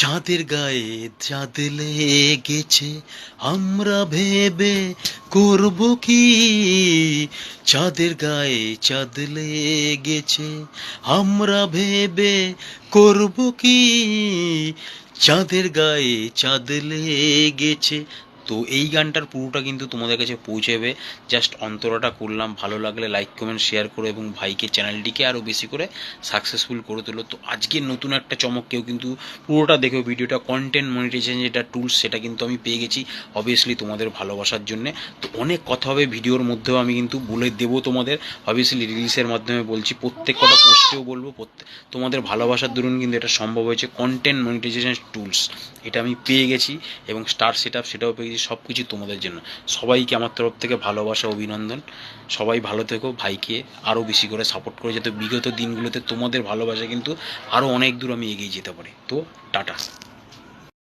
চাঁদের গায়ে চাঁদ লেগেছে, আমরা ভেবে করব কি। চাঁদের গায়ে চাঁদ লেগেছে, আমরা ভেবে করব কি। চাঁদের গায়ে চাঁদ লেগেছে। তো এই গানটার পুরোটা কিন্তু তোমাদের কাছে পৌঁছে যাবে। জাস্ট অন্তরাটা করলাম, ভালো লাগলে লাইক কমেন্ট শেয়ার করো এবং ভাইকে চ্যানেলটিকে আরও বেশি করে সাকসেসফুল করে তোলো। তো আজকের নতুন একটা চমক, কেউ কিন্তু পুরোটা দেখো ভিডিওটা। কন্টেন্ট মনিটাইজেশন যেটা টুলস সেটা কিন্তু আমি পেয়ে গেছি, অবভিয়াসলি তোমাদের ভালোবাসার জন্যে। তো অনেক কথা হবে ভিডিওর মধ্যেও, আমি কিন্তু বলে দেবো তোমাদের, অবভিয়াসলি রিলিজের মাধ্যমে বলছি, প্রত্যেক কটা পোস্টেও বলবো। তোমাদের ভালোবাসার দরুন কিন্তু এটা সম্ভব হয়েছে। কন্টেন্ট মনিটাইজেশন টুলস এটা আমি পেয়ে গেছি এবং স্টার সেট আপ সেটাও পেয়ে গেছি, সব কিছু তোমাদের জন্য। সবাইকে আমার তরফ থেকে ভালোবাসা, অভিনন্দন। সবাই ভালো থেকো, ভাইকে আরও বেশি করে সাপোর্ট করে, যাতে বিগত দিনগুলোতে তোমাদের ভালোবাসা কিন্তু আরও অনেক দূর আমি এগিয়ে যেতে পারি। তো টাটা।